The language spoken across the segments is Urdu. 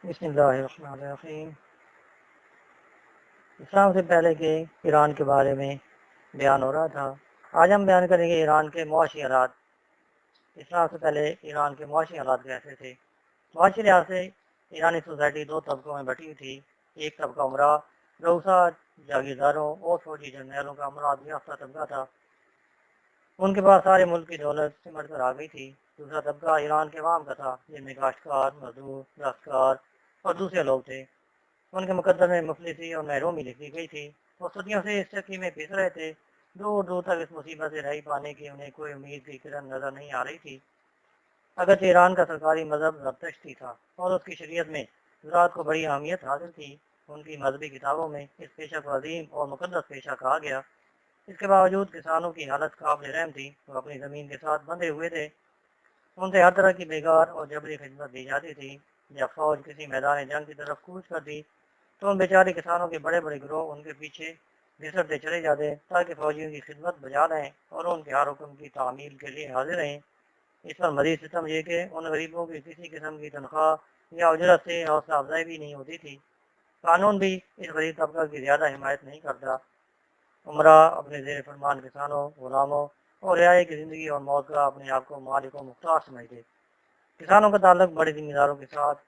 بسم اللہ الرحمن الرحیم۔ اسلام سے پہلے کے ایران کے بارے میں بیان ہو رہا تھا۔ آج ہم بیان کریں گے ایران کے معاشی حالات۔ اسلام سے پہلے ایران کے معاشی حالات کیسے تھے؟ معاشی لحاظ سے ایرانی سوسائٹی دو طبقوں میں بٹی ہوئی تھی۔ ایک طبقہ عمرہ، رؤسا، جاگیرداروں اور فوجی جرنیلوں کا مراد یافتہ طبقہ تھا۔ ان کے پاس سارے ملک کی دولت سمٹ کر آ گئی تھی۔ دوسرا طبقہ ایران کے عوام کا تھا، جن میں کاشتکار، مزدور، دستکار اور دوسرے لوگ تھے۔ ان کے مقدر میں مفلسی اور محرومی لکھی گئی تھی۔ وہ صدیوں سے اس چکی میں پس رہے تھے۔ دور دور تک اس مصیبت سے رہائی پانے کی انہیں کوئی امید کی کرن نظر نہیں آ رہی تھی۔ اگرچہ ایران کا سرکاری مذہب زرتشتی تھا اور اس کی شریعت میں زراعت کو بڑی اہمیت حاصل تھی، ان کی مذہبی کتابوں میں اس پیشہ کو عظیم اور مقدس پیشہ کہا گیا۔ اس کے باوجود کسانوں کی حالت قابل رحم تھی۔ وہ اپنی زمین کے ساتھ بندھے ہوئے تھے۔ ان سے ہر طرح کی بےگار اور جبری خدمت دی جاتی تھی۔ جب فوج کسی میدان جنگ کی طرف کوچ کرتی تو ان بیچارے کسانوں کے بڑے بڑے گروہ ان کے پیچھے گھسٹتے چلے جاتے تاکہ فوجیوں کی خدمت بجا لیں اور ان کے ہر حکم کی تعمیل کے لیے حاضر رہیں۔ اس پر مزید ستم یہ کہ ان غریبوں کی کسی قسم کی تنخواہ یا اجرت سے حوصلہ افزائی بھی نہیں ہوتی تھی۔ قانون بھی اس غریب طبقہ کی زیادہ حمایت نہیں کرتا۔ عمرہ اپنے زیر فرمان کسانوں، غلاموں اور رعایا کی زندگی اور موت کا اپنے آپ کو مالک و مختار سمجھتے۔ کسانوں کا تعلق بڑے ذمہ داروں کے ساتھ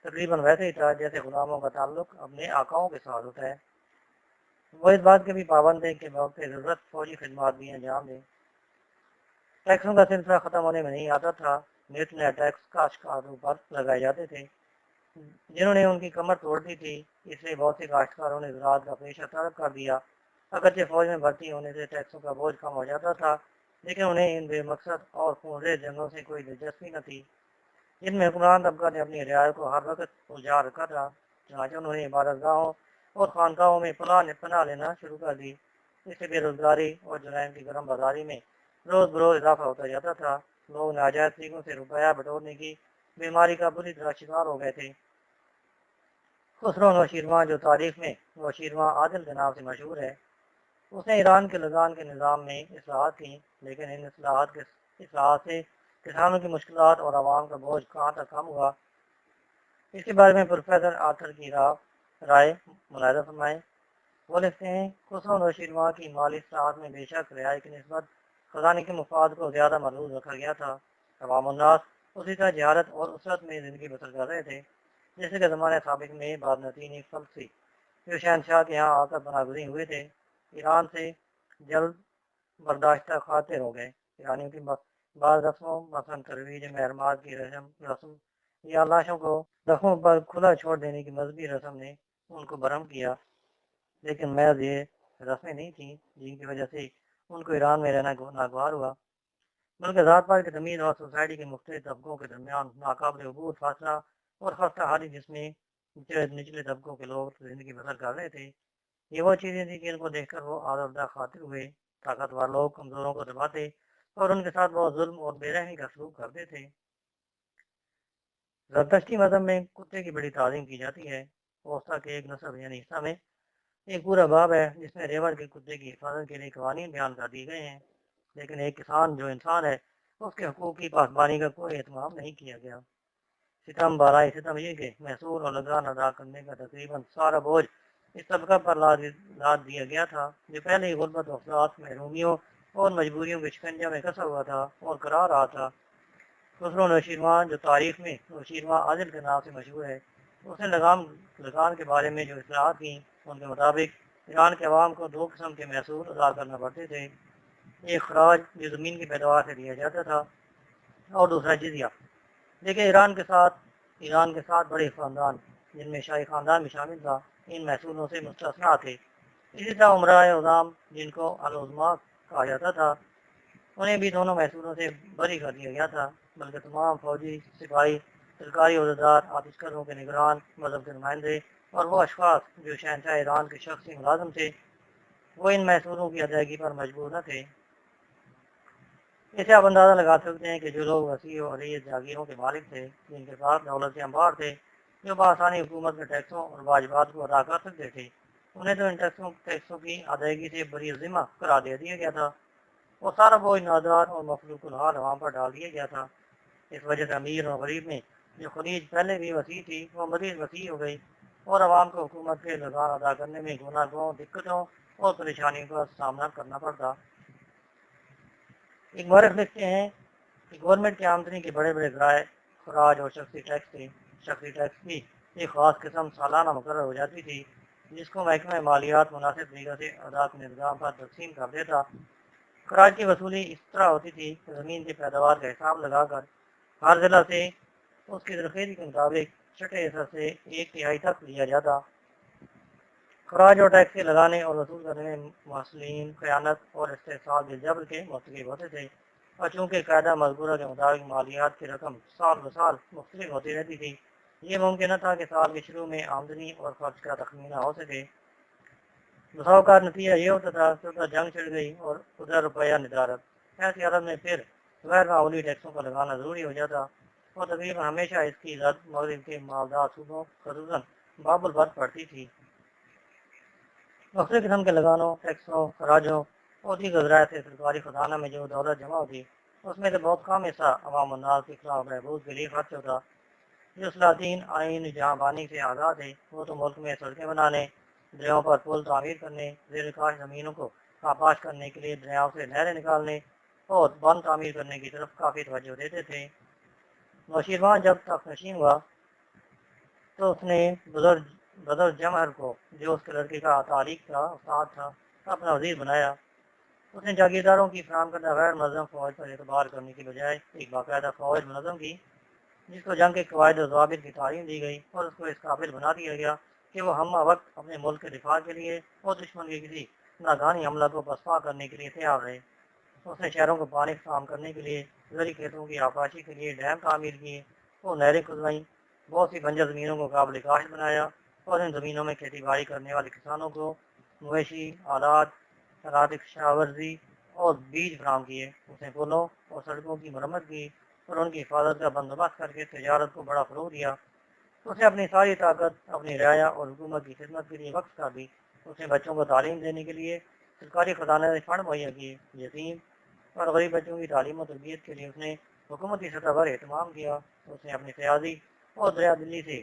تقریباً ویسے ہی تھا جیسے غلاموں کا تعلق اپنے آقاؤں کے ساتھ ہوتا ہے۔ وہ اس بات کے بھی پابند تھے کہ وقت ضرورت فوجی خدمات بھی انجام دیں۔ ٹیکسوں کا سلسلہ ختم ہونے میں نہیں آتا تھا۔ نت نئے ٹیکس کاشتکاروں پر لگائے جاتے تھے، جنہوں نے ان کی کمر توڑ دی تھی۔ اس لیے بہت سے کاشتکاروں نے زراعت کا پیشہ ترک کر دیا۔ اگرچہ فوج میں بھرتی ہونے سے ٹیکسوں کا بوجھ کم ہو جاتا تھا، لیکن انہیں ان بے مقصد اور خونریز جنگوں سے کوئی دلچسپی نہ تھی، جن میں حکمران طبقہ نے اپنی رعایا کو ہر وقت الجھا رکھا تھا۔ چنانچہ انہوں نے عبادت گاہوں اور خانقاہوں میں پناہ لینا شروع کر دی۔ اس سے بے روزگاری اور جرائم کی گرم بازاری میں روز بروز اضافہ ہوتا جاتا تھا۔ لوگ ناجائز طریقوں سے روپیہ بٹورنے کی بیماری کا بری طرح شکار ہو گئے تھے۔ خسرو نوشیروان، جو تاریخ میں نوشیروان عادل کے نام سے مشہور ہے، اس نے ایران کے لگان کے نظام میں اصلاحات کیں، لیکن ان اصلاحات سے کسانوں کی مشکلات اور عوام کا بوجھ کہاں تک کم ہوا؟ اس کے بارے میں پروفیسر آرتھر کی رائے ملاحظہ فرمائیں۔ وہ لکھتے ہیں، خسرو نوشیروان کی مالی اصلاحات میں بے شک رعایا کی نسبت خزانے کے مفاد کو زیادہ مربوط رکھا گیا تھا۔ عوام الناس اسی طرح جہالت اور اسرت میں زندگی بسر کر رہے تھے جیسے کہ زمانے سابق میں بادنطینی فلسی جو شہنشاہ کے یہاں آ کر پناہ گزین ہوئے تھے، ایران سے جلد برداشتہ خاطر ہو گئے۔ ایرانیوں کی بعض رسموں مثلاً ترویج مہرمات کی رسم یا لاشوں کو زخموں پر کھلا چھوڑ دینے کی مذہبی رسم نے ان کو برہم کیا، لیکن محض یہ رسمیں نہیں تھیں جن کی وجہ سے ان کو ایران میں رہنا ناگوار ہوا، بلکہ ذات پات کی تمیز اور سوسائٹی کے مختلف طبقوں کے درمیان ناقابل عبور فاصلہ اور خستہ حالی جس میں نچلے طبقوں کے لوگ زندگی بسر کر رہے تھے۔ یہ وہ چیزیں تھیں کہ ان کو دیکھ کر وہ آزردہ خاطر ہوئے۔ طاقتور لوگ کمزوروں کو دباتے اور ان کے ساتھ بہت ظلم اور بے رحمی کا سلوک کرتے تھے۔ زرتشتی مذہب میں کتے کی بڑی تعظیم کی جاتی ہے۔ اوسطا کے ایک نصب یعنی حصہ میں ایک پورا باب ہے جس میں ریوڑ کے کتے کی حفاظت کے لیے قوانین بیان کر دیے گئے ہیں، لیکن ایک کسان جو انسان ہے اس کے حقوق کی پاسبانی کا کوئی اہتمام نہیں کیا گیا۔ ستم بالائے ستم یہ کہ محصول اور لگان ادا کرنے کا تقریباً سارا بوجھ اس طبقہ پر لاد دیا گیا تھا جو پہلے ہی غربت، افسوس، محرومیوں اور مجبوریوں کے شکنجہ میں کسا ہوا تھا اور کرا رہا تھا۔ خسرو نوشیروان، جو تاریخ میں نوشیروان عادل کے نام سے مشہور ہے، اس نے لگان کے بارے میں جو اصلاحات کیں ان کے مطابق ایران کے عوام کو دو قسم کے محصول ادا کرنا پڑتے تھے۔ ایک خراج جو زمین کی پیداوار سے دیا جاتا تھا اور دوسرا جزیہ۔ لیکن ایران کے ساتھ بڑے خاندان جن میں شاہی خاندان بھی شامل تھا ان محصولوں سے مستثنا تھے۔ اسی طرح عمرائے عظام جن کو العظما کہا جاتا تھا انہیں بھی دونوں محصولوں سے بری کر دیا گیا تھا، بلکہ تمام فوجی، سپاہی، سرکاری عہدیدار، آتشکدوں کے نگران، مذہب کے نمائندے اور وہ اشخاص جو شہنشاہ ایران کے شخصی ملازم تھے وہ ان محصولوں کی ادائیگی پر مجبور نہ تھے۔ اسے آپ اندازہ لگا سکتے ہیں کہ جو لوگ وسیع و عریض جاگیروں کے مالک تھے، جن کے پاس دولت کے انبار تھے، جو بآسانی حکومت کے ٹیکسوں اور واجبات کو ادا کر سکتے تھے، انہیں تو ان ٹیکسوں کی ادائیگی سے بری ذمہ قرار دے دیا گیا تھا۔ وہ سارا بوجھ نادار اور مخلوق الحال عوام پر ڈال دیا گیا تھا۔ اس وجہ سے امیر اور غریب میں جو خلیج پہلے بھی وسیع تھی وہ مزید وسیع ہو گئی اور عوام کو حکومت کے لگان ادا کرنے میں گناہوں دقتوں اور پریشانیوں کا سامنا کرنا پڑتا۔ ایک مورخ لکھتے ہیں کہ گورنمنٹ کی آمدنی کے بڑے بڑے ذرائع خراج اور شخصی ٹیکس تھے۔ شخصی ٹیکس کی ایک خاص قسم سالانہ مقرر ہو جاتی تھی جس کو محکمہ مالیات مناسب طریقے سے ادا کے نظام پر تقسیم کر دیتا۔ خراج کی وصولی اس طرح ہوتی تھی کہ زمین کی پیداوار کا حساب لگا کر ہر ضلع سے اس کی زرخیزی کے مطابق چھٹے حصہ سے 1/3 تک لیا جاتا۔ خراج اور ٹیکس کے لگانے اور وصول کرنے میں محصلین خیانت اور استحصال بالجبر کے مرتکب ہوتے تھے، اور چونکہ قاعدہ مذکورہ کے مطابق مالیات کی رقم سال بسال مختلف ہوتی رہتی تھی، یہ ممکن نہ تھا کہ سال کے شروع میں آمدنی اور خرچ کا تخمینہ ہو سکے۔ بسا اوقات نتیجہ یہ ہوتا تھا کہ ادھر جنگ چھڑ گئی اور ادھر روپیہ ندارت۔ ایسی حالت میں پھر غیر معمولی ٹیکسوں کا لگانا ضروری ہو جاتا اور تقریباً ہمیشہ اس کی رد مغرب کے مالدار صوبوں خصوصاً باب البر پڑتی تھی۔ مختلف قسم کے لگانوں، ٹیکسوں، خراجوں اور دیگر ذرائع سے سرکاری خزانہ میں جو دولت جمع ہوتی اس میں سے بہت کم حصہ عوام الناس کی فلاح و بہبود کے لیے خرچ ہوتا۔ جو سلاطین آئین جہاں بانی سے آزاد ہے وہ تو ملک میں سڑکیں بنانے، دریاؤں پر پل تعمیر کرنے، زیر کاش زمینوں کو آباد کرنے کے لیے دریاؤں سے نہریں نکالنے اور بند تعمیر کرنے کی طرف کافی توجہ دیتے تھے۔ نوشیروان جب تک نشین ہوا تو اس نے بدر جمہر کو، جو اس کے لڑکے کا تاریخ کا استاد تھا، اپنا وزیر بنایا۔ اس نے جاگیرداروں کی فراہم کردہ غیر منظم فوج پر اعتبار کرنے کی بجائے ایک باقاعدہ فوج منظم کی جس کو جنگ کے قواعد و ضوابط کی تعلیم دی گئی اور اس کو اس قابل بنا دیا گیا کہ وہ ہمہ وقت اپنے ملک کے دفاع کے لیے اور دشمن کے کسی ناگہانی حملہ کو پسپا کرنے کے لیے تیار رہے۔ اس نے شہروں کو پانی فراہم کرنے کے لیے، زرعی کھیتوں کی آبپاشی کے لیے ڈیم تعمیر کیے اور نہریں کھدوائیں، بہت سی بنجر زمینوں کو قابل کاشت بنایا اور ان زمینوں میں کھیتی باڑی کرنے والے کسانوں کو مویشی آلات، زراعتی کشاورزی اور بیج فراہم کیے۔ اس نے پلوں اور سڑکوں کی مرمت کی اور ان کی حفاظت کا بندوبست کر کے تجارت کو بڑا فروغ دیا۔ اس نے اپنی ساری طاقت اپنی رعایا اور حکومت کی خدمت کے لیے وقف کر دی۔ اس نے بچوں کو تعلیم دینے کے لیے سرکاری خزانے سے فنڈ مہیا کیے۔ یتیم اور غریب بچوں کی تعلیم و تربیت کے لیے اس نے حکومتی سطح پر اہتمام کیا۔ اس نے اپنی سیاسی اور دریا دلی سے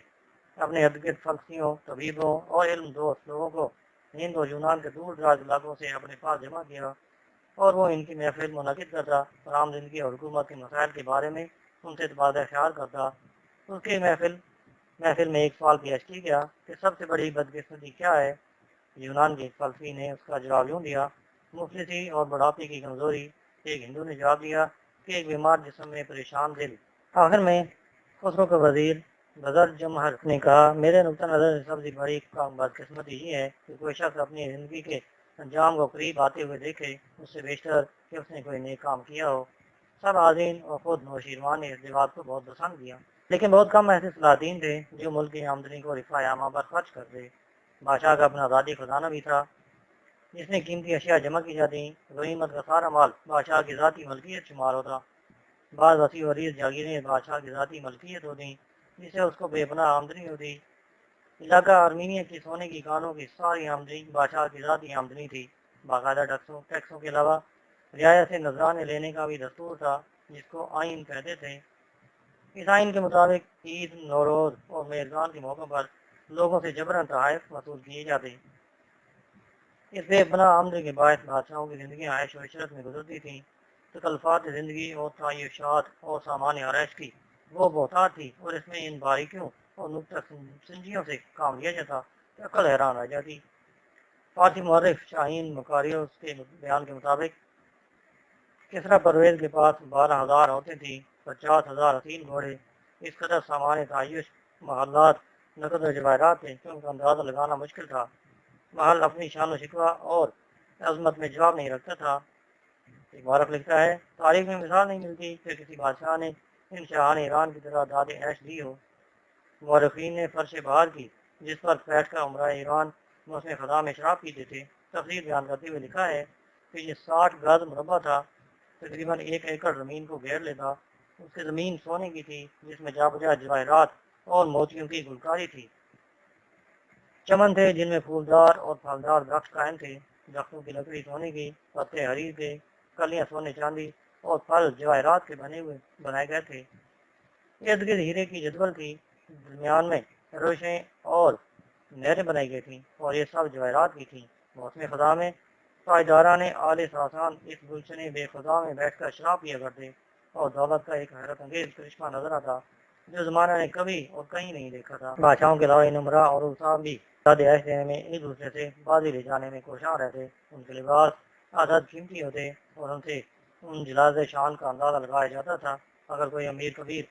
اپنے ارد گرد فلسفیوں، طبیبوں اور علم دوست لوگوں کو ہند اور یونان کے دور دراز علاقوں سے اپنے پاس جمع کیا اور وہ ان کی محفل منعقد کرتا اور عام زندگی اور حکومت کے مسائل کے بارے میں ان سے تبادلہ خیال کرتا۔ اس کی محفل میں ایک سوال پیش کی گیا کہ سب سے بڑی بدقسمتی کیا ہے؟ یونان کے ایک فلسفی نے اس کا جواب یوں دیا، مفلسی اور بڑھاپے کی کمزوری۔ ایک ہندو نے جواب دیا کہ ایک بیمار جسم میں پریشان دل۔ آخر میں خسرو کا وزیر بدر جمہر نے کہا، میرے نقطہ نظر سے سب سے بڑی بدقسمتی یہ ہے کہ کوئی شخص اپنی زندگی کے انجام کو قریب آتے ہوئے دیکھے، اس سے بیشتر کہ اس نے کوئی نیک کام کیا ہو۔ سب حاضرین اور خود نوشیروان نے اس جواب کو بہت پسند کیا، لیکن بہت کم ایسے سلاطین تھے جو ملک کی آمدنی کو رفاہ عامہ پر خرچ کرتے۔ بادشاہ کا اپنا ذاتی خزانہ بھی تھا جس میں قیمتی اشیاء جمع کی جاتی، غنیمت کا سارا مال بادشاہ کی ذاتی ملکیت شمار ہوتا۔ بعض وسیع و عریض جاگیریں بادشاہ کی ذاتی ملکیت ہوتی جس سے اس کو بے پناہ آمدنی ہوتی۔ علاقہ آرمینیا کی سونے کی کانوں کی ساری آمدنی بادشاہ کی ذاتی آمدنی تھی۔ باقاعدہ ٹیکسوں کے علاوہ رعایا سے نذرانے لینے کا بھی دستور تھا جس کو آئین کہتے تھے۔ اس آئین کے مطابق عید، نوروز اور میزبان کے موقع پر لوگوں سے جبراً تحائف وصول کیے جاتے۔ اس بے پناہ آمدنی کے باعث بادشاہوں کی زندگیاں عیش و عشرت میں گزرتی تھیں۔ تکلفات زندگی اور تعیشات اور سامان آرائش کی وہ بہتات تھی اور اس میں ان باریکیوں اور نکتہ سنجیوں سے کام لیا جاتا کہ عقل حیران رہ جاتی۔ فارسی مورخ شاہین مکاریوس کے بیان کے مطابق کسریٰ پرویز کے پاس 12,000 عورتیں تھیں، 50,000 اصیل گھوڑے، اس قدر سامان تعیش، محلات، نقد و جواہرات تھے کہ ان کا اندازہ لگانا مشکل تھا۔ محل اپنی شان و شکوہ اور عظمت میں جواب نہیں رکھتا تھا۔ ایک مورخ لکھتا ہے، تاریخ میں مثال نہیں ملتی کہ کسی بادشاہ نے ان شاہان ایران کی طرح داد عیش دی ہو۔ مورخین نے فرش بہار کی جس پر بیٹھ کر عمرہ ایران موسم خزاں میں شراب پیتے تھے تفصیل بیان کرتے ہوئے لکھا ہے کہ یہ 60 گز مربع تھا، تقریباً 1 ایکڑ زمین کو گھیر لیتا۔ اس کی زمین سونے کی تھی جس میں جا بجا جواہرات اور موتیوں کی گلکاری تھی۔ چمن تھے جن میں پھولدار اور پھلدار درخت قائم تھے، درختوں کی لکڑی سونے کی، پتے حریر کے، کلیاں سونے چاندی اور پھل جواہرات کے بنائے گئے تھے۔ ارد گرد ہیرے کی جدول تھی، درمیان میں روشیں اور نہریں بنائی گئی تھیں، اور یہ سب جواہرات کی تھیں۔ موسم خدا میں پائیداران آل ساسان اس گلشن بے خدا میں بیٹھ کر شراب پیا کرتے، اور دولت کا ایک حیرت انگیز کرشمہ نظر آتا جو زمانہ نے کبھی اور کہیں نہیں دیکھا تھا۔ بادشاہوں کے علاوہ نمرا اور صاحب بھی زیادہ عیش لینے میں ایک دوسرے سے بازی لے جانے میں کوشاں رہتے۔ ان کے لباس عدد قیمتی ہوتے اور ان سے ان جلاز شان کا اندازہ لگایا جاتا تھا۔ اگر کوئی امیر کبیر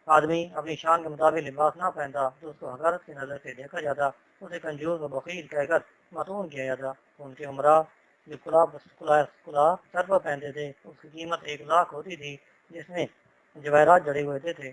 آدمی اپنی شان کے مطابق لباس نہ پہنتا تو اس کو حقارت کی نظر سے دیکھا جاتا، اسے کنجوس و بخیل کہہ کر مطعون کیا جاتا۔ ان کے عمرہ جو کلا سر پر پہنتے تھے اس کی قیمت 1 لاکھ ہوتی تھی، جس میں جواہرات جڑے ہوئے تھے۔